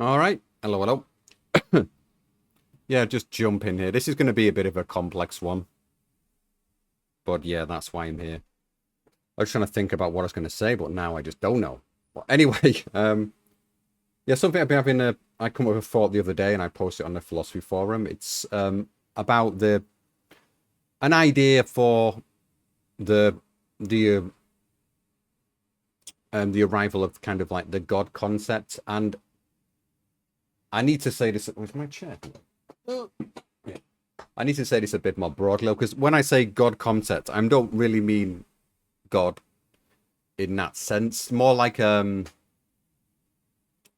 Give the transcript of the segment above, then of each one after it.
All right. Hello, hello. Yeah, just jump in here. This is going to be a bit of a complex one, but yeah, that's why I'm here. I was trying to think about what I was going to say, but now I just don't know. But anyway, yeah, something I've been having I come up with a thought the other day, and I posted it on the philosophy forum. It's about the an idea for the the the arrival of kind of like the God concept, and I need to say this. Where's my chair? Yeah. I need to say this a bit more broadly because when I say God concept, I don't really mean God in that sense. More like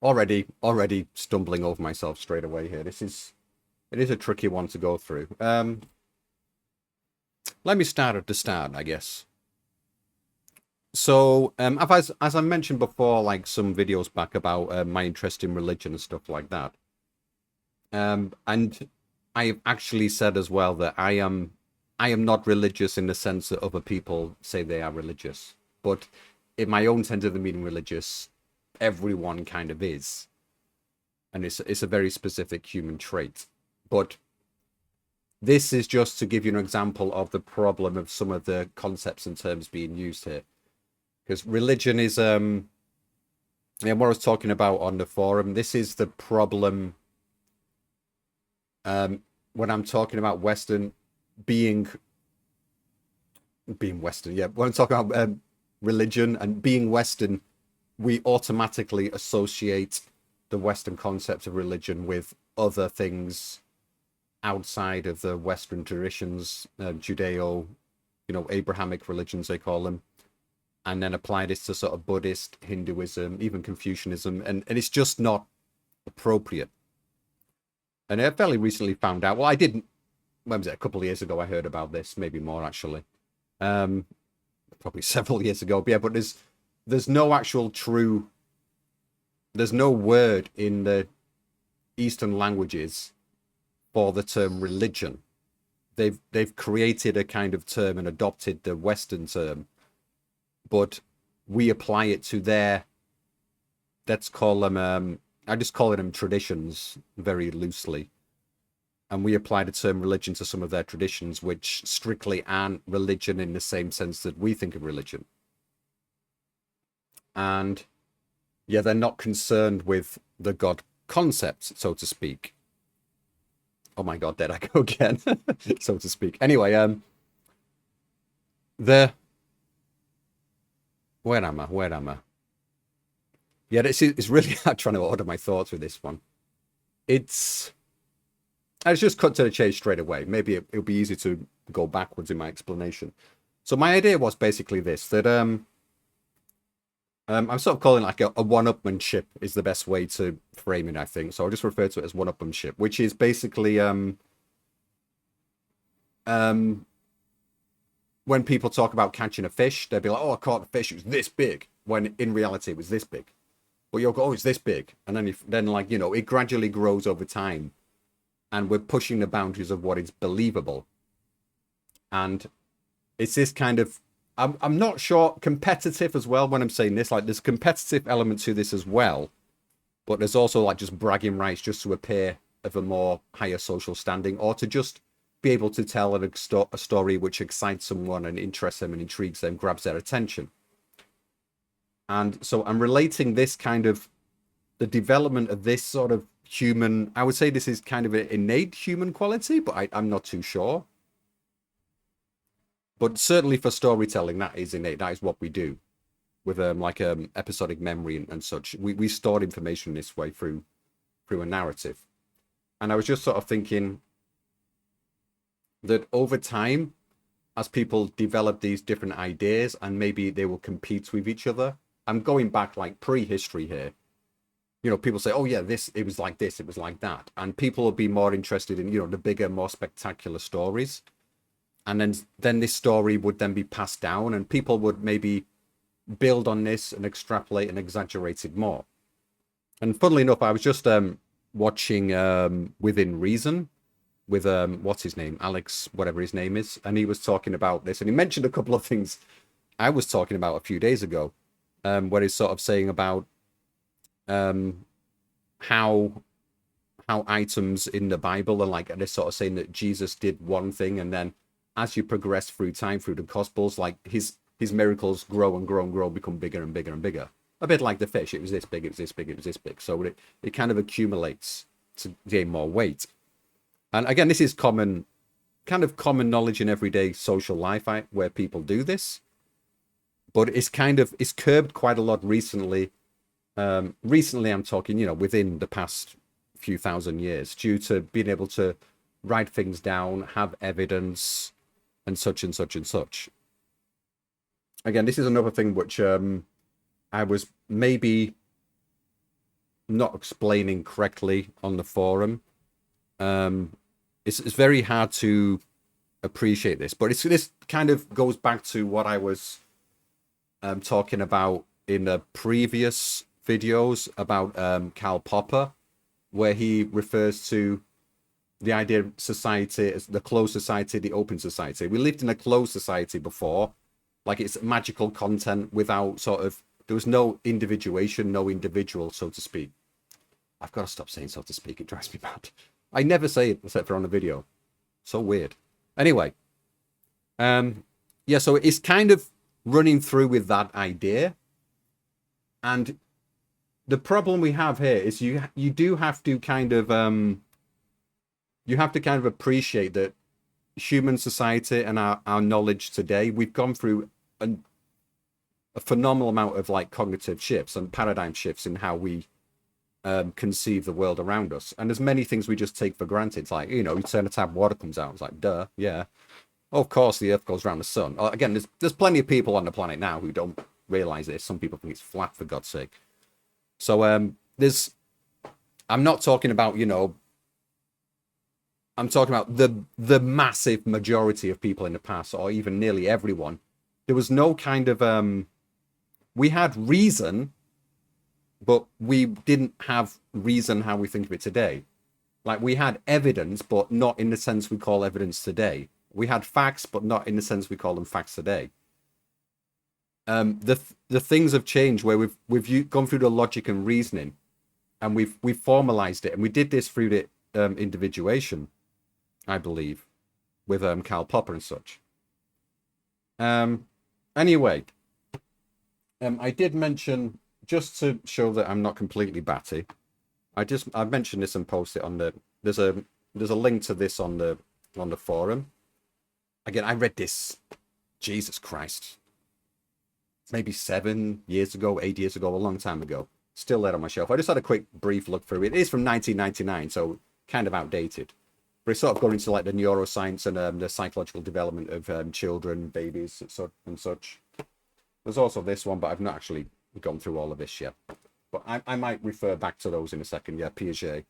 already stumbling over myself straight away here. It is a tricky one to go through. Let me start at the start, I guess. So, as I mentioned before, like some videos back about my interest in religion and stuff like that. And I've actually said as well that I am not religious in the sense that other people say they are religious, but in my own sense of the meaning religious, everyone kind of is, and it's a very specific human trait. But this is just to give you an example of the problem of some of the concepts and terms being used here, because religion is yeah, what I was talking about on the forum. This is the problem when I'm talking about Western being Western. Yeah, when I'm talking about religion and being Western, we automatically associate the Western concept of religion with other things outside of the Western traditions, Judeo, Abrahamic religions they call them, and then apply this to sort of Buddhist, Hinduism, even Confucianism, and it's just not appropriate. And I fairly recently found out. Well, I didn't. When was it? A couple of years ago, I heard about this, maybe more actually. Um, Probably several years ago. But yeah, but there's no actual true. There's no word in the Eastern languages for the term religion. They've created a kind of term and adopted the Western term, but we apply it to their. Let's call them. I just call them traditions very loosely, and we apply the term religion to some of their traditions, which strictly aren't religion in the same sense that we think of religion. And yeah, they're not concerned with the God concept, so to speak. Oh my God, there I go again, so to speak. Anyway, the where am I? Where am I? Yeah, it's really hard trying to order my thoughts with this one. It's I just cut to the chase straight away. Maybe it'll be easy to go backwards in my explanation. So my idea was basically this: that I'm sort of calling it like a one-upmanship is the best way to frame it, I think. So I'll just refer to it as one-upmanship, which is basically um when people talk about catching a fish, they'll be like, "Oh, I caught a fish. It was this big," when in reality it was this big. But you'll go, "Oh, it's this big," and then then like it gradually grows over time, and we're pushing the boundaries of what is believable. And it's this kind of I'm not sure competitive as well when I'm saying this. Like there's competitive element to this as well, but there's also like just bragging rights just to appear of a more higher social standing or to just be able to tell a story which excites someone and interests them and intrigues them, grabs their attention. And so I'm relating this kind of the development of this sort of human. I would say this is kind of an innate human quality, but I'm not too sure. But certainly for storytelling, that is innate. That is what we do with like episodic memory and such. We store information in this way through a narrative. And I was just sort of thinking that over time, as people develop these different ideas and maybe they will compete with each other. I'm going back like prehistory here. People say, "Oh yeah, this it was like this, it was like that," and people will be more interested in the bigger, more spectacular stories. And then this story would then be passed down, and people would maybe build on this and extrapolate and exaggerate it more. And funnily enough, I was just watching Within Reason with what's his name, Alex, whatever his name is, and he was talking about this, and he mentioned a couple of things I was talking about a few days ago, where he's sort of saying about um, how items in the Bible are like they're sort of saying that Jesus did one thing, and then as you progress through time through the Gospels, like his miracles grow and grow and grow, become bigger and bigger and bigger. A bit like the fish, it was this big, it was this big, it was this big. So it kind of accumulates to gain more weight. And again, this is common knowledge in everyday social life, where people do this, but it's curbed quite a lot recently. Recently, I'm talking, within the past few thousand years, due to being able to write things down, have evidence, and such and such and such. Again, this is another thing which I was maybe not explaining correctly on the forum. It's very hard to appreciate this, but this kind of goes back to what I was talking about in the previous videos about Karl Popper, where he refers to the idea of society as the closed society, the open society. We lived in a closed society before, like it's magical content without there was no individuation, no individual, so to speak. I've got to stop saying so to speak, it drives me mad. I never say it except for on a video. So weird. Anyway, yeah, so it's kind of running through with that idea. And the problem we have here is you do have to kind of appreciate that human society and our knowledge today, we've gone through a phenomenal amount of like cognitive shifts and paradigm shifts in how we conceive the world around us. And there's many things we just take for granted. It's like, you turn a tap, water comes out. It's like, duh, yeah. Oh, of course, the Earth goes around the sun. Again, there's plenty of people on the planet now who don't realize this. Some people think it's flat, for God's sake. So I'm not talking about, I'm talking about the massive majority of people in the past, or even nearly everyone. There was no kind of we had reason, but we didn't have reason how we think of it today. Like we had evidence, but not in the sense we call evidence today. We had facts, but not in the sense we call them facts today. The things have changed where we've gone through the logic and reasoning, and we've formalized it, and we did this through the individuation, I believe, with Karl Popper and such. Anyway, I did mention, just to show that I'm not completely batty, I've mentioned this and posted it on there's a link to this on the forum. Again, I read this, Jesus Christ, maybe 7 years ago, 8 years ago, a long time ago. Still there on my shelf. I just had a quick brief look through it. It is from 1999, so kind of outdated. But it's sort of going into like the neuroscience and the psychological development of children, babies, and such. There's also this one, but I've not actually gone through all of this yet. But I might refer back to those in a second. Yeah, Piaget.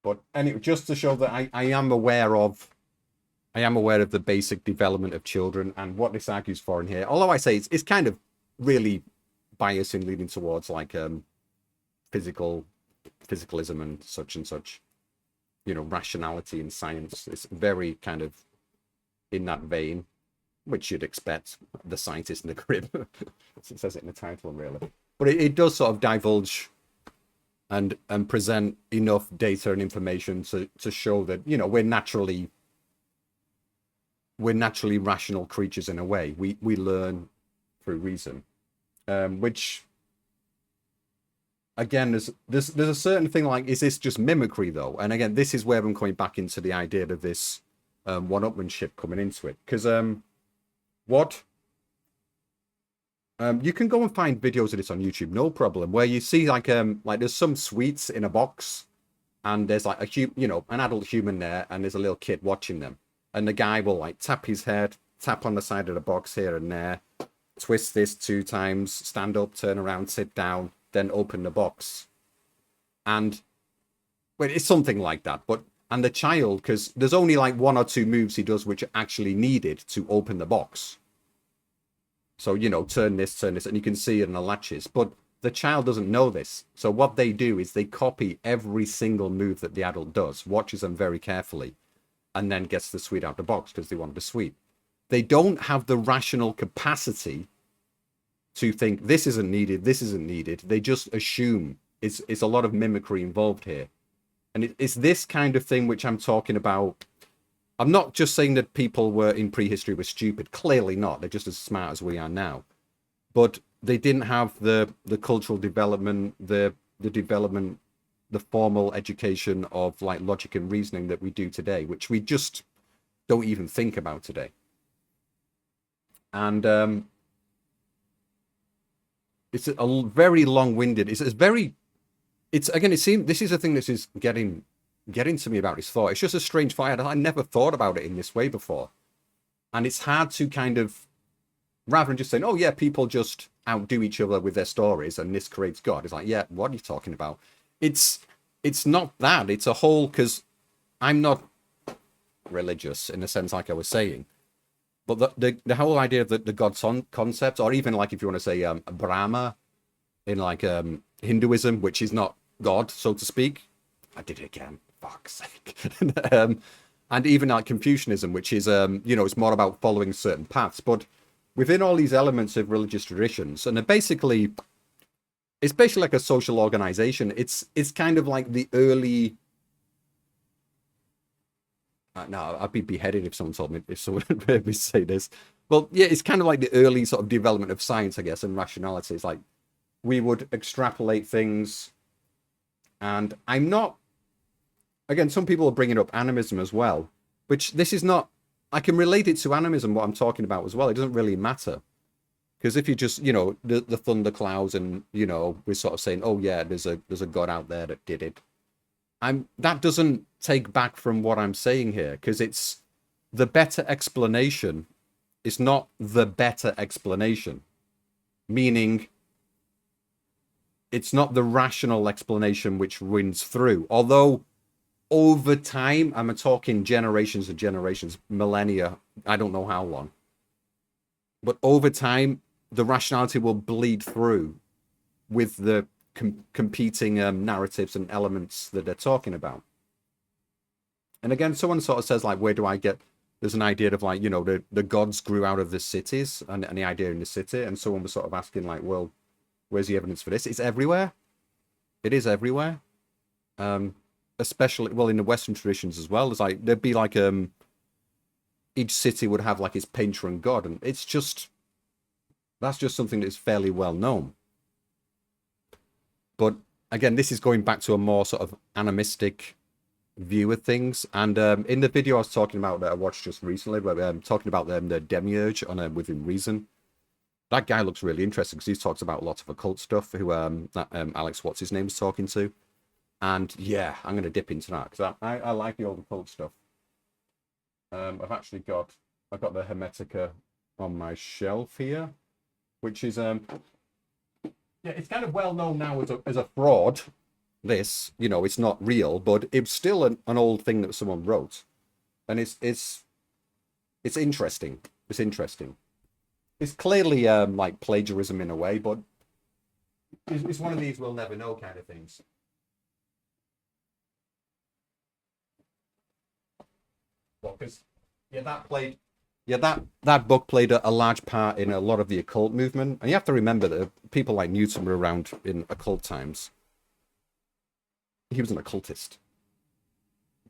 But anyway, just to show that I am aware of the basic development of children and what this argues for in here. Although I say it's kind of really biased and leading towards like physicalism and such. Rationality in science. It's very kind of in that vein, which you'd expect the scientist in the crib. It says it in the title, really. But it does sort of divulge and present enough data and information to show that, we're naturally rational creatures in a way. We learn through reason, which again, there's a certain thing like, is this just mimicry though? And again, this is where I'm coming back into the idea of this one-upmanship coming into it, because you can go and find videos of this on YouTube, no problem, where you see like there's some sweets in a box, and there's like an adult human there, and there's a little kid watching them, and the guy will like tap his head, tap on the side of the box here and there, twist this 2 times, stand up, turn around, sit down, then open the box. And it's something like that. And the child, because there's only like 1 or 2 moves he does which are actually needed to open the box. So, turn this, and you can see it in the latches. But the child doesn't know this. So what they do is they copy every single move that the adult does, watches them very carefully, and then gets the sweet out of the box because they want the sweet. They don't have the rational capacity to think this isn't needed. They just assume It's a lot of mimicry involved here, and it's this kind of thing which I'm talking about. I'm not just saying that people were in prehistory were stupid. Clearly not. They're just as smart as we are now. But they didn't have the cultural development, the development, the formal education of like logic and reasoning that we do today, which we just don't even think about today. And it's a very long-winded. It's very. It's again. It seems this is a thing that is getting to me about his thought. It's just a strange thought. I never thought about it in this way before, and it's hard to kind of, rather than just saying, "Oh yeah, people just outdo each other with their stories, and this creates God." It's like, yeah, what are you talking about? It's not that. It's a whole, because I'm not religious in a sense, like I was saying, but the whole idea of the God concept, or even like if you want to say Brahma in like Hinduism, which is not God, so to speak. I did it again. Fuck's sake. And even like Confucianism, which is it's more about following certain paths. But within all these elements of religious traditions, and it's basically like a social organization. It's kind of like the early. No, I'd be beheaded if someone heard me say this. Well, yeah, it's kind of like the early sort of development of science, I guess, and rationality. It's like we would extrapolate things, and I'm not. Again, some people are bringing up animism as well, which this is not. I can relate it to animism, what I'm talking about as well. It doesn't really matter. Because if you just, the thunderclouds and, we're sort of saying, oh yeah, there's a God out there that did it. That doesn't take back from what I'm saying here, because it's the better explanation is not the better explanation. Meaning it's not the rational explanation which wins through. Although over time, I'm talking generations and generations, millennia, I don't know how long. But over time, the rationality will bleed through with the competing narratives and elements that they're talking about. And again, someone sort of says, like, where do I get... There's an idea of, like, the gods grew out of the cities and the idea in the city. And someone was sort of asking, like, well, where's the evidence for this? It's everywhere. It is everywhere. Especially, well, in the Western traditions as well. There's like, there'd be like, each city would have like its patron god. And it's just... That's just something that's fairly well known. But again, this is going back to a more sort of animistic view of things. And in the video I was talking about that I watched just recently, where I'm talking about the demiurge on Within Reason, that guy looks really interesting because he's talked about a lot of occult stuff. Who Alex, what's his name, is talking to. And yeah, I'm going to dip into that because I like the old occult stuff. I've got the Hermetica on my shelf here, which is yeah, it's kind of well known now as a fraud. This, it's not real, but it's still an old thing that someone wrote, and it's interesting. It's interesting. It's clearly like plagiarism in a way, but it's one of these we'll never know kind of things. Well, because that book played a large part in a lot of the occult movement, and you have to remember that people like Newton were around in occult times. He was an occultist.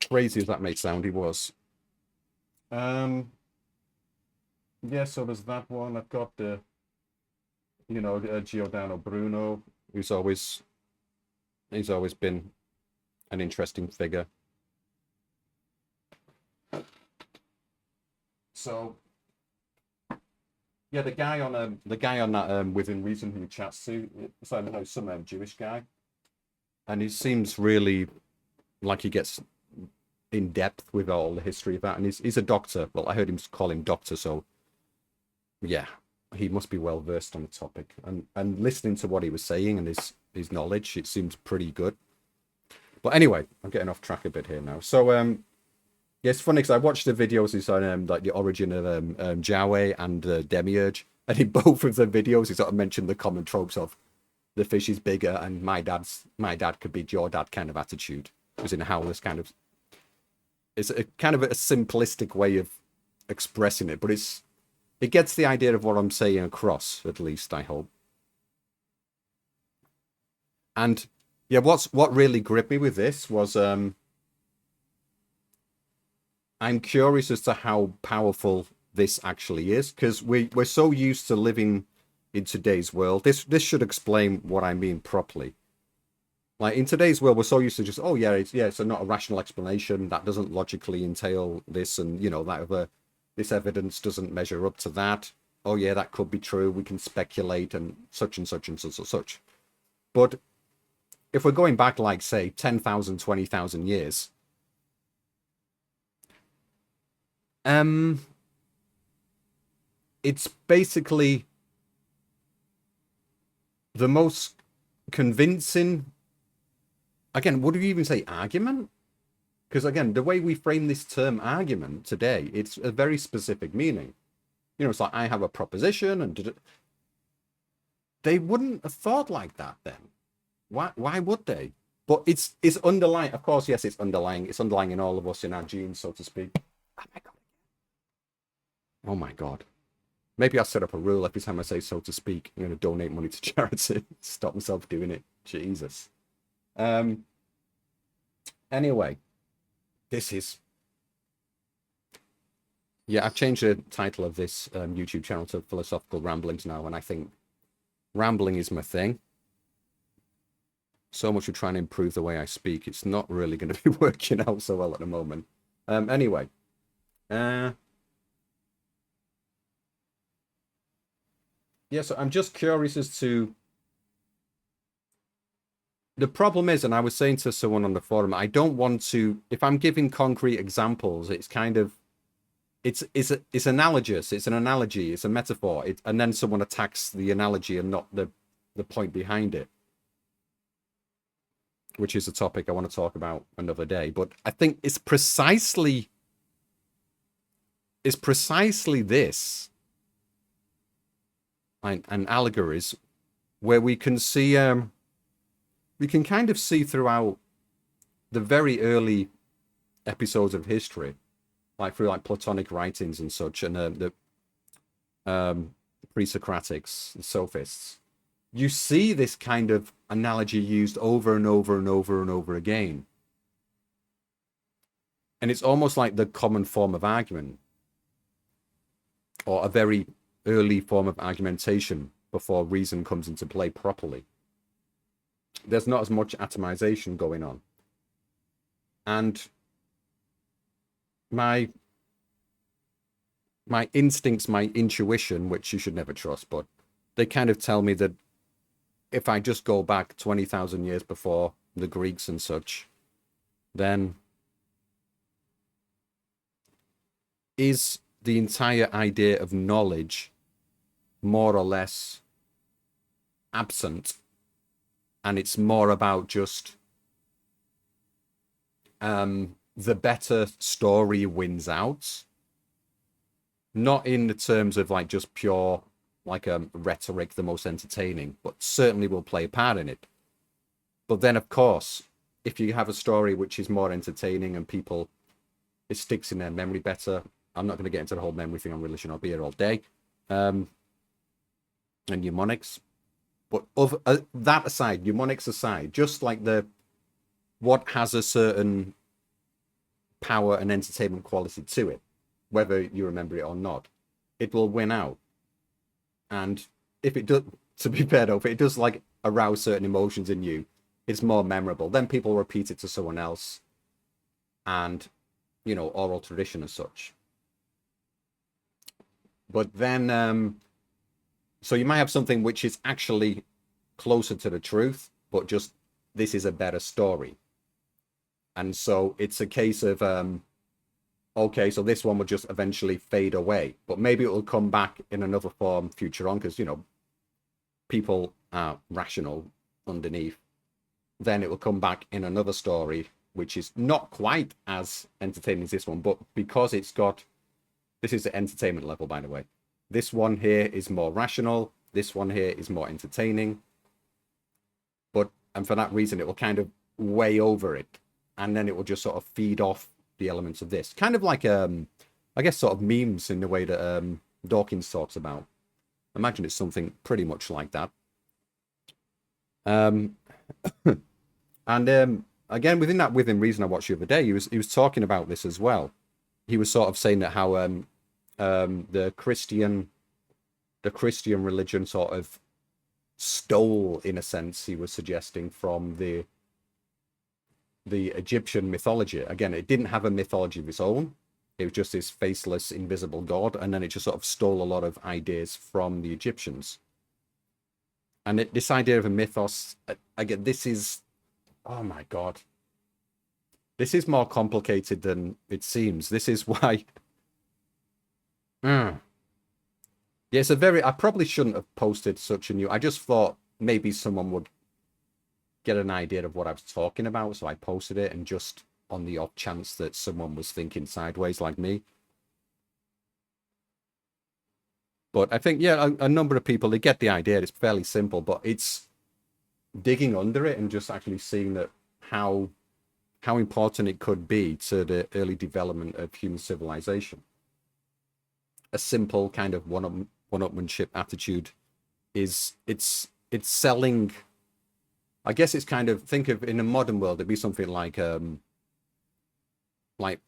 Crazy as that may sound, he was. Yeah, so there's that one. I've got Giordano Bruno, he's always been an interesting figure. So yeah, the guy on that Within Reason who he chats to, so I don't know, some Jewish guy, and he seems really like he gets in depth with all the history of that, and he's a doctor. Well, I heard him call him doctor, so yeah, he must be well versed on the topic. And listening to what he was saying and his knowledge, it seems pretty good. But anyway, I'm getting off track a bit here now. So yeah, it's funny because I watched the videos on like the origin of Yahweh and Demiurge, and in both of the videos he sort of mentioned the common tropes of the fish is bigger and my dad could be your dad kind of attitude. It was in how this kind of, it's a kind of a simplistic way of expressing it, but it gets the idea of what I'm saying across, at least I hope. And Yeah, what really gripped me with this was I'm curious as to how powerful this actually is, because we're so used to living in today's world. This should explain what I mean properly. Like in today's world, we're so used to just, oh yeah, it's not a rational explanation that doesn't logically entail this, and that other this evidence doesn't measure up to that. Oh yeah, that could be true. We can speculate and such and such and such and such. But if we're going back, like say 10,000, 20,000 years, um, it's basically the most convincing. Again, would you even say argument? Because again, the way we frame this term argument today, it's a very specific meaning. It's like I have a proposition, and they wouldn't have thought like that then. Why would they? But it's underlying. Of course, yes, it's underlying. It's underlying in all of us, in our genes, so to speak. Oh my god. Oh my god. Maybe I'll set up a rule every time I say so to speak. I'm going to donate money to charity. Stop myself doing it. Jesus. Anyway, this is. Yeah, I've changed the title of this YouTube channel to Philosophical Ramblings now, and I think rambling is my thing. So much for trying to improve the way I speak. It's not really going to be working out so well at the moment. Anyway. Yeah, so I'm just curious as to... The problem is, and I was saying to someone on the forum, I don't want to... If I'm giving concrete examples, it's kind of... It's analogous. It's an analogy. It's a metaphor. And then someone attacks the analogy and not the point behind it, which is a topic I want to talk about another day. But I think it's precisely this, and allegories, where we can see, we can kind of see throughout the very early episodes of history, like through like Platonic writings and such, and the pre-Socratics, the sophists. You see this kind of analogy used over and over and over and over again. And it's almost like the common form of argument, or a very early form of argumentation before reason comes into play properly. There's not as much atomization going on. And my instincts, my intuition, which you should never trust, but they kind of tell me that if I just go back 20,000 years before the Greeks and such, then is the entire idea of knowledge more or less absent, and it's more about just the better story wins out, not in the terms of like just pure like rhetoric, the most entertaining, but certainly will play a part in it. But then of course, if you have a story which is more entertaining and people, it sticks in their memory better. I'm not going to get into the whole memory thing on religion. I'll be here all day. And mnemonics. But that aside, mnemonics aside, just like what has a certain power and entertainment quality to it, whether you remember it or not, it will win out. And if it does, to be fair though, if it does like arouse certain emotions in you, it's more memorable. Then people repeat it to someone else, and oral tradition as such. But then, so you might have something which is actually closer to the truth, but just this is a better story. And so it's a case of, okay, so this one will just eventually fade away, but maybe it will come back in another form future on, because, people are rational underneath. Then it will come back in another story, which is not quite as entertaining as this one, but because it's got... This is the entertainment level, by the way. This one here is more rational. This one here is more entertaining. And for that reason, it will kind of weigh over it. And then it will just sort of feed off the elements of this. Kind of like, I guess, sort of memes in the way that Dawkins talks about. Imagine it's something pretty much like that. And again, within reason, I watched the other day, he was talking about this as well. He was sort of saying that how the Christian religion sort of stole, in a sense, he was suggesting, from the Egyptian mythology. Again, it didn't have a mythology of its own. It was just this faceless, invisible god, and then it just sort of stole a lot of ideas from the Egyptians. And this idea of a mythos, again, this is, oh my God, this is more complicated than it seems. This is why, yeah, it's a very, I probably shouldn't have posted such a new, I just thought maybe someone would get an idea of what I was talking about, so I posted it, and just on the off chance that someone was thinking sideways like me. But I think, yeah, a number of people, they get the idea. It's fairly simple, but it's digging under it and just actually seeing that how important it could be to the early development of human civilization. A simple kind of one-upmanship attitude is it's selling. I guess it's kind of, think of, in a modern world, it'd be something like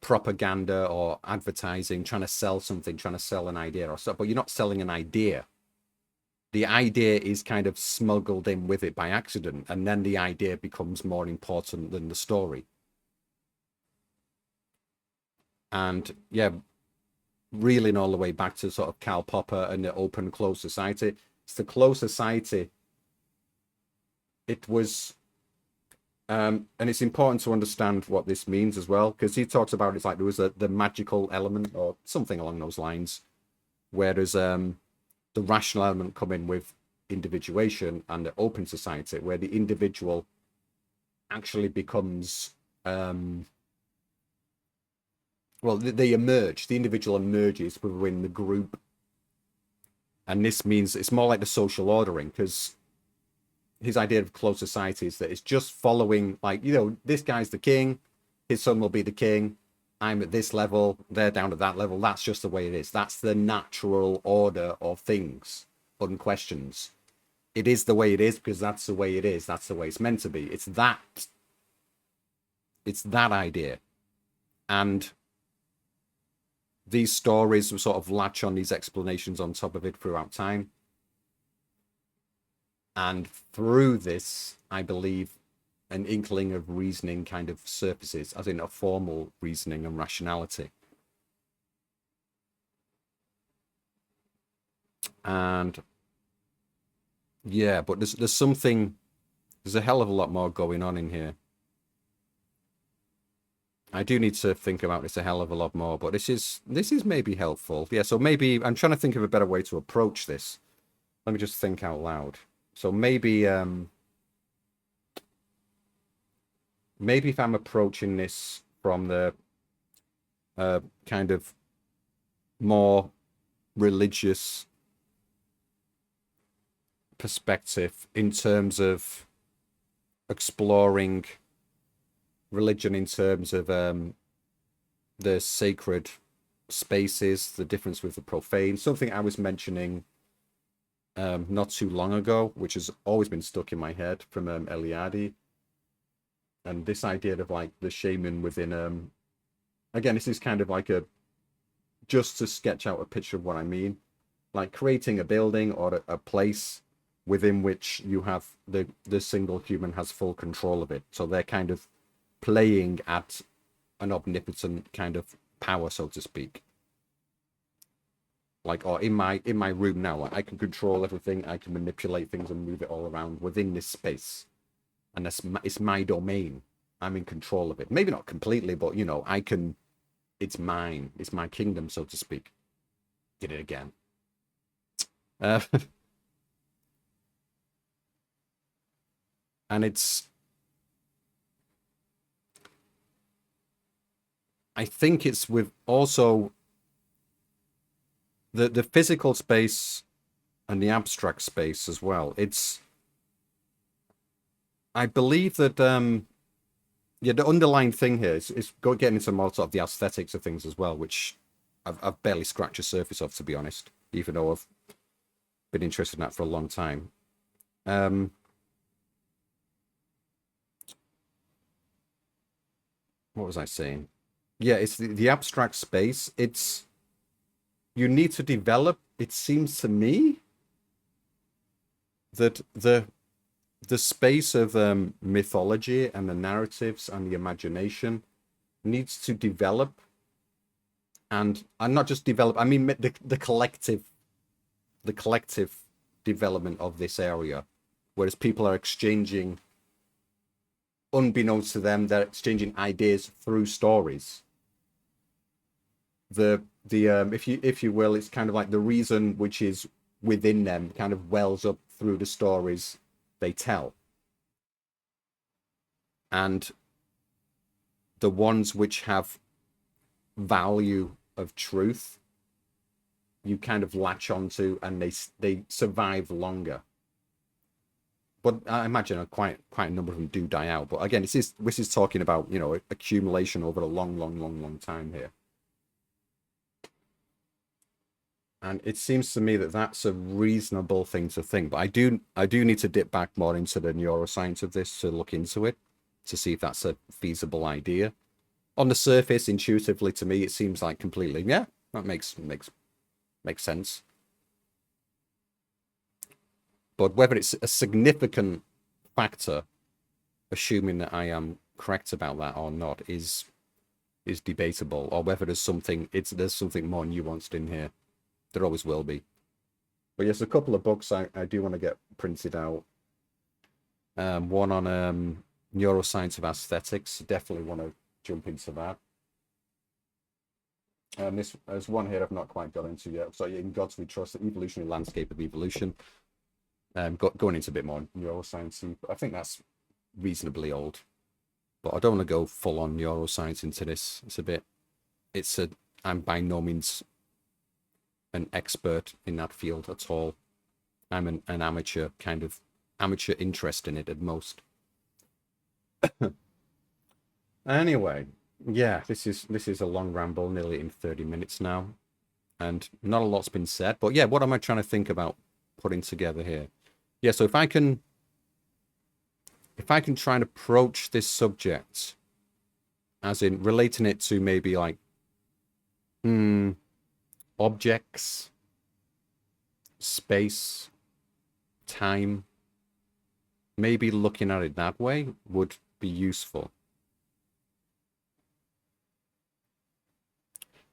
propaganda or advertising, trying to sell something, trying to sell an idea or so, but you're not selling an idea. The idea is kind of smuggled in with it by accident, and then the idea becomes more important than the story. And yeah, reeling all the way back to sort of Karl Popper and the open closed society. It's the closed society. It was and it's important to understand what this means as well, because he talks about it's like there was the magical element or something along those lines, whereas the rational element come in with individuation, and the open society where the individual actually becomes well, they emerge. The individual emerges within the group, and this means it's more like the social ordering, because his idea of closed society is that it's just following, like, this guy's the king, his son will be the king, I'm at this level, they're down at that level. That's just the way it is. That's the natural order of things, unquestioned. It is the way it is because that's the way it is. That's the way it's meant to be. It's that idea. And these stories will sort of latch on these explanations on top of it throughout time. And through this, I believe an inkling of reasoning kind of surfaces, as in a formal reasoning and rationality. And yeah, but there's a hell of a lot more going on in here. I do need to think about this a hell of a lot more, but this is maybe helpful. Yeah, so maybe I'm trying to think of a better way to approach this. Let me just think out loud. So maybe if I'm approaching this from the kind of more religious perspective, in terms of exploring religion in terms of the sacred spaces, the difference with the profane, something I was mentioning not too long ago, which has always been stuck in my head from Eliade. And this idea of like the shaman within again, this is kind of like just to sketch out a picture of what I mean, like creating a building or a place within which you have the single human has full control of it. So they're kind of playing at an omnipotent kind of power, so to speak. Like, or in my room now, like, I can control everything, I can manipulate things and move it all around within this space, and it's my domain. I'm in control of it. Maybe not completely, but I can. It's mine. It's my kingdom, so to speak. Did it again. Uh, and I think it's with also the physical space and the abstract space as well. I believe that yeah, the underlying thing here is getting into more sort of the aesthetics of things as well, which I've barely scratched the surface of, to be honest, even though I've been interested in that for a long time. what was I saying? Yeah, it's the abstract space. It's you need to develop. It seems to me that the space of mythology and the narratives and the imagination needs to develop, and not just develop. I mean the collective development of this area, whereas people are exchanging, unbeknownst to them, they're exchanging ideas through stories. The if you will, it's kind of like the reason which is within them kind of wells up through the stories they tell, and the ones which have value of truth you kind of latch onto, and they survive longer. But I imagine quite a number of them do die out. But again, this is talking about, you know, accumulation over a long time here. And it seems to me that that's a reasonable thing to think. But I do need to dip back more into the neuroscience of this to look into it, to see if that's a feasible idea. On the surface, intuitively to me, it seems like completely, yeah, that makes sense. But whether it's a significant factor, assuming that I am correct about that or not, is debatable. Or whether there's something more nuanced in here. There always will be. But yes, a couple of books I do want to get printed out. One on neuroscience of aesthetics. Definitely want to jump into that. There's one here I've not quite got into yet. So in Gods We Trust, the evolutionary landscape of evolution. Going into a bit more neuroscience. I think that's reasonably old, but I don't want to go full on neuroscience into this. I'm by no means an expert in that field at all. I'm an amateur, kind of amateur interest in it at most. Anyway, yeah, this is a long ramble, nearly in 30 minutes now, and not a lot's been said. But yeah, what am I trying to think about putting together here? Yeah, so if I can try and approach this subject as in relating it to maybe like objects, space, time, maybe looking at it that way would be useful.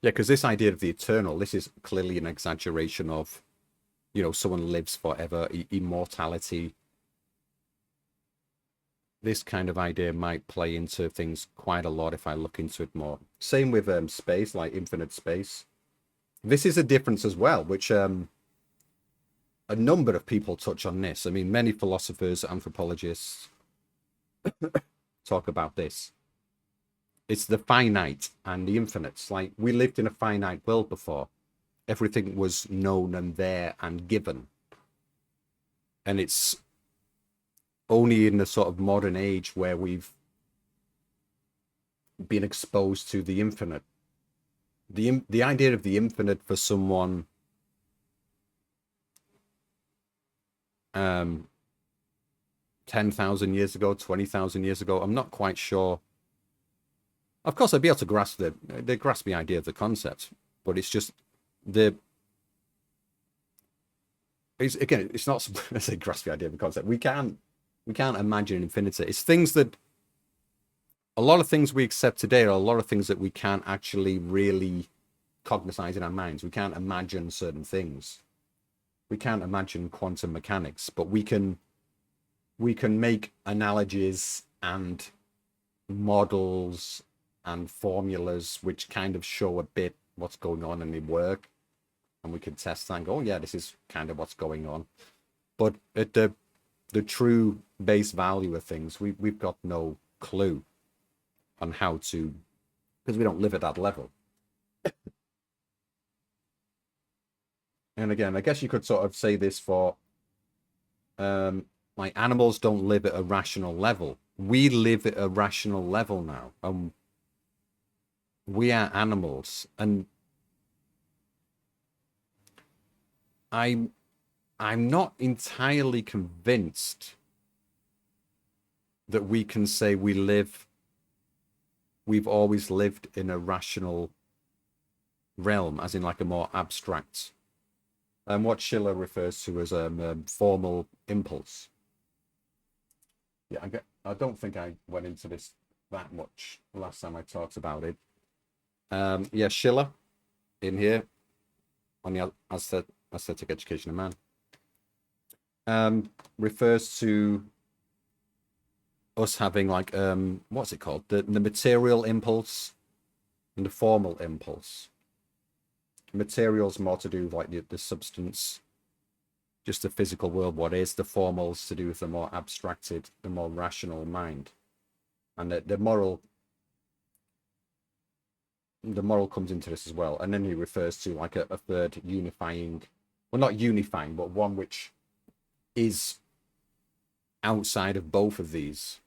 Yeah, because this idea of the eternal, this is clearly an exaggeration of, you know, someone lives forever, immortality. This kind of idea might play into things quite a lot if I look into it more. Same with space, like infinite space. This is a difference as well, which a number of people touch on this. I mean, many philosophers, anthropologists talk about this. It's the finite and the infinite. It's like we lived in a finite world before. Everything was known and there and given. And it's only in the sort of modern age where we've been exposed to the infinite. The idea of the infinite for someone 10,000 years ago, 20,000 years ago, I'm not quite sure. Of course, I'd be able to grasp the idea of the concept, but it's just it's not I say grasp the idea of the concept. We can't imagine infinity. It's things that a lot of things we accept today are a lot of things that we can't actually really cognize in our minds. We can't imagine certain things. We can't imagine quantum mechanics, but we can make analogies and models and formulas which kind of show a bit what's going on, and they work, and we can test that and go, oh yeah, this is kind of what's going on. But at the true base value of things, we've got no clue on how to, because we don't live at that level. And again, I guess you could sort of say this for like animals don't live at a rational level. We live at a rational level now. We are animals, and I'm not entirely convinced that we can say we live we've always lived in a rational realm, as in like a more abstract, what Schiller refers to as a formal impulse. Yeah, I don't think I went into this that much last time I talked about it. Yeah, Schiller in here on the aesthetic education of man refers to us having like what's it called, the material impulse and the formal impulse. Material's more to do with like the substance, just the physical world, what is. The formal's to do with the more abstracted, the more rational mind. And the moral comes into this as well. And then he refers to like a third unifying, well, not unifying, but one which is outside of both of these,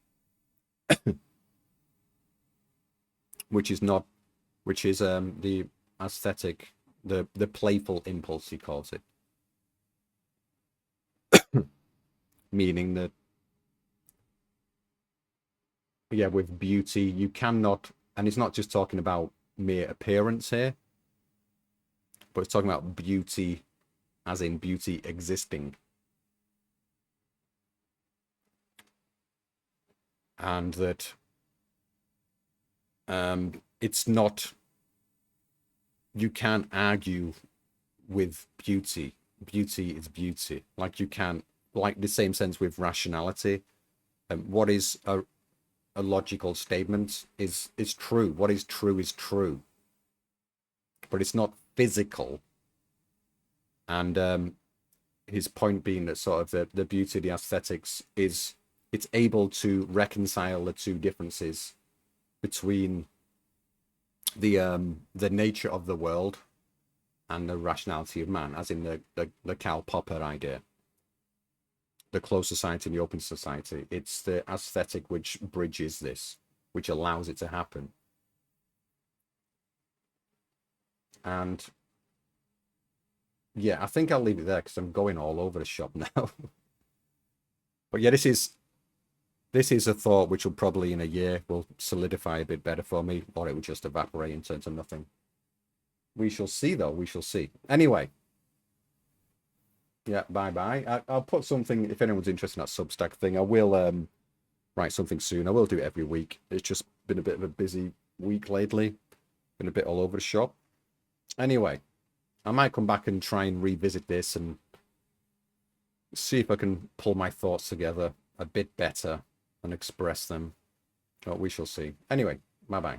which is the aesthetic, the playful impulse, he calls it. Meaning that, yeah, with beauty, you cannot, and it's not just talking about mere appearance here, but it's talking about beauty as in beauty existing. And that it's not, you can't argue with beauty. Beauty is beauty. Like you can't, like the same sense with rationality. What is a logical statement is true. What is true, but it's not physical. And his point being that sort of the beauty of the aesthetics is it's able to reconcile the two differences between the nature of the world and the rationality of man, as in the Karl Popper idea, the closed society and the open society. It's the aesthetic which bridges this, which allows it to happen. And yeah, I think I'll leave it there because I'm going all over the shop now. But yeah, this is a thought which will probably in a year will solidify a bit better for me, or it will just evaporate and turn to nothing. We shall see, though. We shall see. Anyway. Yeah, bye-bye. I'll put something, if anyone's interested in that Substack thing, I will write something soon. I will do it every week. It's just been a bit of a busy week lately. Been a bit all over the shop. Anyway, I might come back and try and revisit this and see if I can pull my thoughts together a bit better and express them. But we shall see. Anyway, bye-bye.